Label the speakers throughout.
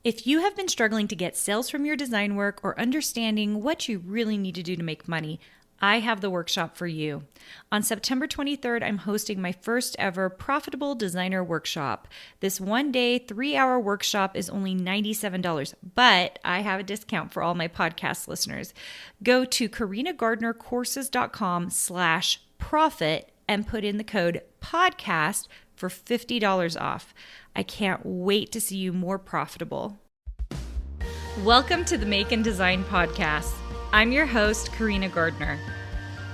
Speaker 1: If you have been struggling to get sales from your design work or understanding what you really need to do to make money, I have the workshop for you. On September 23rd, I'm hosting my first ever Profitable Designer Workshop. This 1-day, 3-hour workshop is only $97, but I have a discount for all my podcast listeners. Go to carinagardnercourses.com/profit and put in the code podcast for $50 off. I can't wait to see you more profitable. Welcome to the Make and Design Podcast. I'm your host, Carina Gardner.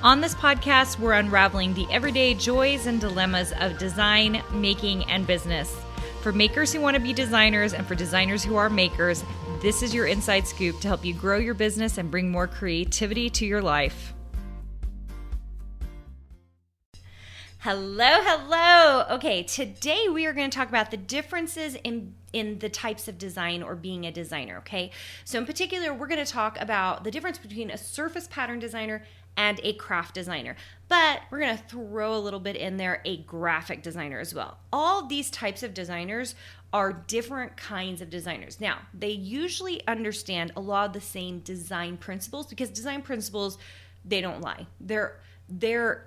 Speaker 1: On this podcast, we're unraveling the everyday joys and dilemmas of design, making, and business. For makers who want to be designers and for designers who are makers, this is your inside scoop to help you grow your business and bring more creativity to your life. Hello. Okay, today we are going to talk about the differences in the types of design or being a designer, okay? So in particular, we're going to talk about the difference between a surface pattern designer and a craft designer. But we're going to throw a little bit in there, a graphic designer as well. All these types of designers are different kinds of designers. Now, they usually understand a lot of the same design principles because design principles, they don't lie. They're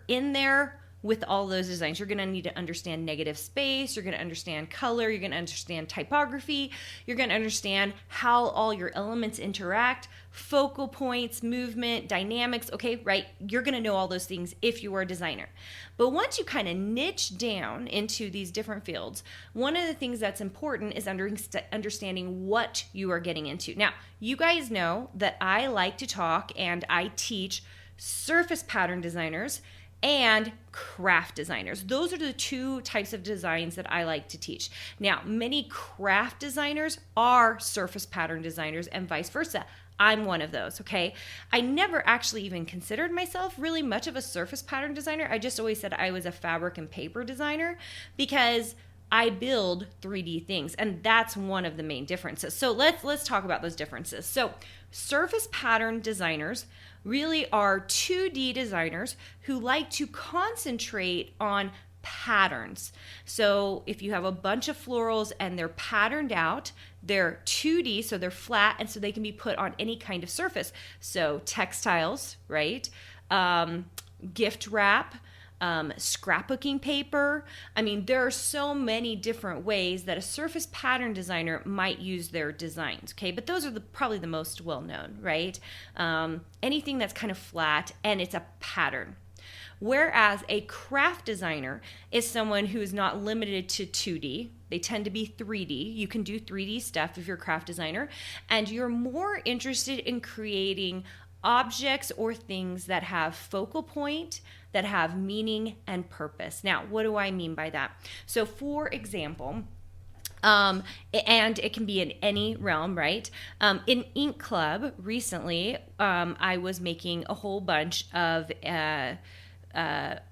Speaker 1: in there with all those designs. You're going to need to understand negative space, you're going to understand color, you're going to understand typography, you're going to understand how all your elements interact, focal points, movement, dynamics, okay, right? You're going to know all those things if you are a designer. But once you kind of niche down into these different fields, one of the things that's important is understanding what you are getting into. Now, you guys know that I like to talk and I teach surface pattern designers and craft designers. Those are the two types of designs that I like to teach. Now, many craft designers are surface pattern designers and vice versa. I'm one of those, okay? I never actually even considered myself really much of a surface pattern designer. I just always said I was a fabric and paper designer because I build 3D things, and that's one of the main differences. So let's talk about those differences. So surface pattern designers really are 2D designers who like to concentrate on patterns. So if you have a bunch of florals and they're patterned out, they're 2D, so they're flat, and so they can be put on any kind of surface. So textiles, right? Gift wrap, scrapbooking paper. I mean, there are so many different ways that a surface pattern designer might use their designs, okay? But those are probably the most well-known, right? Anything that's kind of flat and it's a pattern. Whereas a craft designer is someone who is not limited to 2D. They tend to be 3D. You can do 3D stuff if you're a craft designer, and you're more interested in creating objects or things that have focal point, that have meaning and purpose. Now, what do I mean by that? So for example, and it can be in any realm, right? In Ink Club recently, I was making a whole bunch of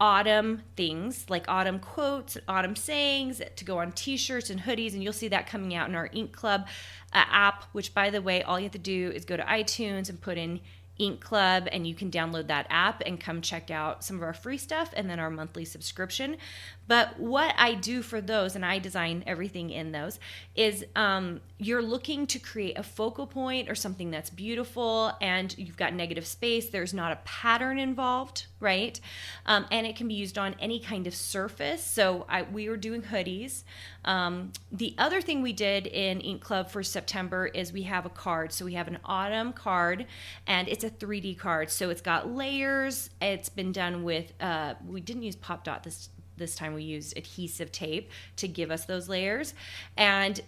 Speaker 1: autumn things, like autumn quotes, autumn sayings to go on t-shirts and hoodies, and you'll see that coming out in our Ink Club app, which, by the way, all you have to do is go to iTunes and put in Ink Club, and you can download that app and come check out some of our free stuff and then our monthly subscription. But what I do for those, and I design everything in those, is you're looking to create a focal point or something that's beautiful, and you've got negative space. There's not a pattern involved, right? And it can be used on any kind of surface. So we were doing hoodies. The other thing we did in Ink Club for September is we have a card. So we have an autumn card, and it's a 3D card. So it's got layers. It's been done with, we didn't use Pop Dot this time. We used adhesive tape to give us those layers. And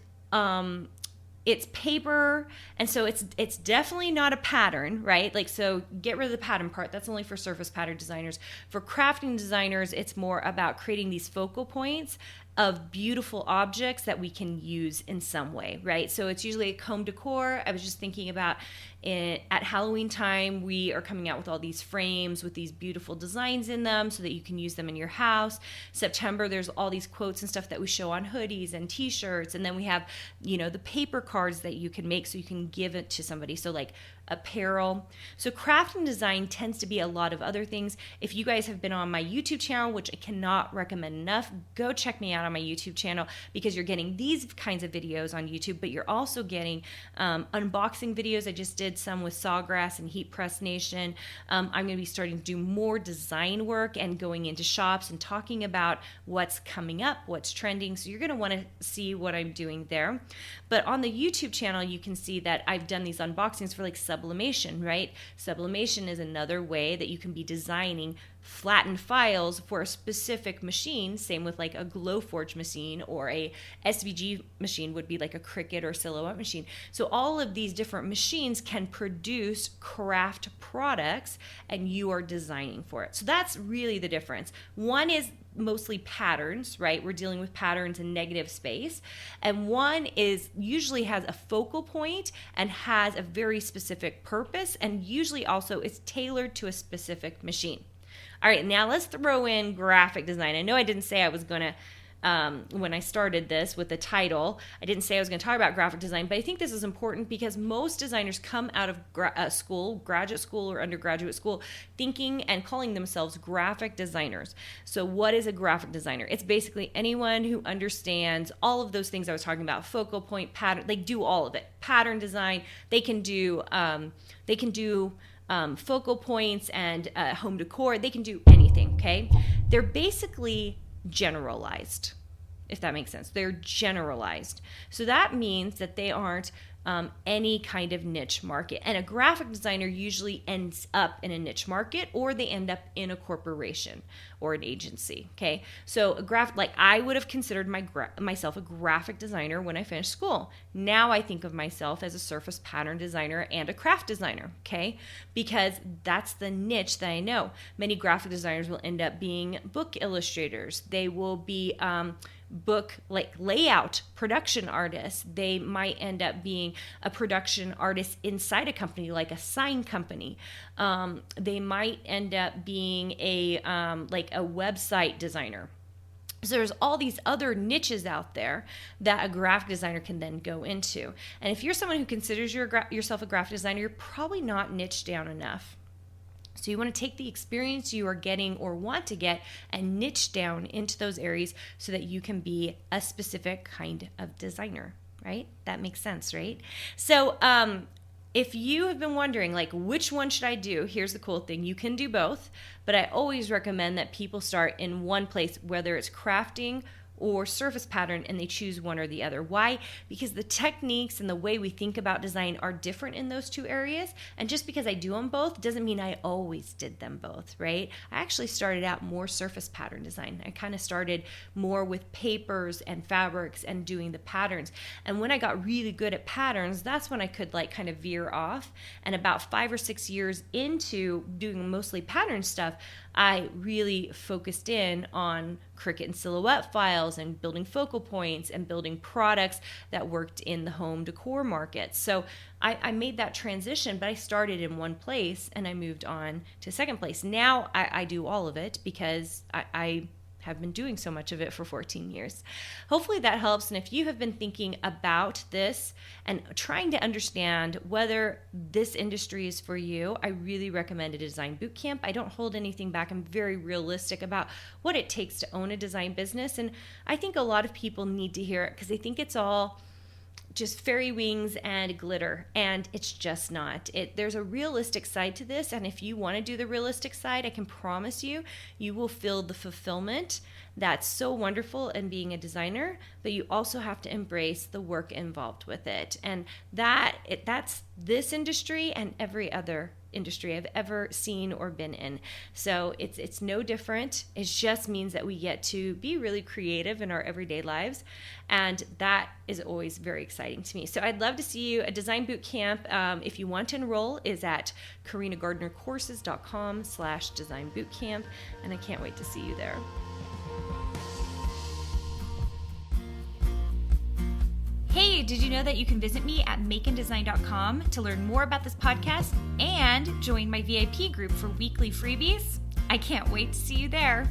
Speaker 1: it's paper, and so it's definitely not a pattern, right? Like, so get rid of the pattern part. That's only for surface pattern designers. For crafting designers, it's more about creating these focal points of beautiful objects that we can use in some way, right? So it's usually a home decor. I was just thinking about at Halloween time, we are coming out with all these frames with these beautiful designs in them so that you can use them in your house. September, there's all these quotes and stuff that we show on hoodies and t-shirts. And then we have, the paper cards that you can make so you can give it to somebody. So like apparel. So craft and design tends to be a lot of other things. If you guys have been on my YouTube channel, which I cannot recommend enough, go check me out that on my YouTube channel, because you're getting these kinds of videos on YouTube, but you're also getting unboxing videos. I just did some with Sawgrass and Heat Press Nation. I'm going to be starting to do more design work and going into shops and talking about what's coming up, what's trending. So you're going to want to see what I'm doing there. But on the YouTube channel, you can see that I've done these unboxings for like sublimation, right? Sublimation is another way that you can be designing flattened files for a specific machine. Same with like a Glowforge machine, or a SVG machine would be like a Cricut or Silhouette machine. So all of these different machines can produce craft products, and you are designing for it. So that's really the difference. One is mostly patterns, right? We're dealing with patterns in negative space. And one is usually has a focal point and has a very specific purpose, and usually also is tailored to a specific machine. All right, now let's throw in graphic design. I know I didn't say I was going to, when I started this with the title, I didn't say I was going to talk about graphic design, but I think this is important because most designers come out of school, graduate school or undergraduate school, thinking and calling themselves graphic designers. So what is a graphic designer? It's basically anyone who understands all of those things I was talking about: focal point, pattern. They do all of it. Pattern design. They can do focal points and home decor. They can do anything, okay? They're basically generalized, if that makes sense. They're generalized. So that means that they aren't any kind of niche market. And a graphic designer usually ends up in a niche market, or they end up in a corporation or an agency, okay? So I would have considered myself a graphic designer when I finished school. Now I think of myself as a surface pattern designer and a craft designer, okay? Because that's the niche that I know. Many graphic designers will end up being book illustrators. They will be book like layout production artists. They might end up being a production artist inside a company, like a sign company. They might end up being a website designer. So there's all these other niches out there that a graphic designer can then go into. And if you're someone who considers yourself a graphic designer, you're probably not niched down enough. So you want to take the experience you are getting or want to get and niche down into those areas so that you can be a specific kind of designer, right? That makes sense, right? So if you have been wondering, like, which one should I do? Here's the cool thing. You can do both, but I always recommend that people start in one place, whether it's crafting or surface pattern, and they choose one or the other. Why? Because the techniques and the way we think about design are different in those two areas. And just because I do them both doesn't mean I always did them both, right? I actually started out more surface pattern design. I kind of started more with papers and fabrics and doing the patterns. And when I got really good at patterns, that's when I could like kind of veer off. And about 5 or 6 years into doing mostly pattern stuff, I really focused in on Cricut and Silhouette files and building focal points and building products that worked in the home decor market. So I made that transition, but I started in one place and I moved on to second place. Now I do all of it because I have been doing so much of it for 14 years. Hopefully that helps. And if you have been thinking about this and trying to understand whether this industry is for you, I really recommend a design boot camp. I don't hold anything back. I'm very realistic about what it takes to own a design business. And I think a lot of people need to hear it because they think it's all just fairy wings and glitter, and it's just not. There's a realistic side to this, and if you want to do the realistic side, I can promise you will feel the fulfillment that's so wonderful in being a designer, but you also have to embrace the work involved with it. And that's this industry and every other industry I've ever seen or been in. So it's no different. It just means that we get to be really creative in our everyday lives, and that is always very exciting to me. So I'd love to see you. A design boot camp, if you want to enroll, is at carinagardnercourses.com/design bootcamp, and I can't wait to see you there. Hey, did you know that you can visit me at makeanddesign.com to learn more about this podcast and join my VIP group for weekly freebies? I can't wait to see you there.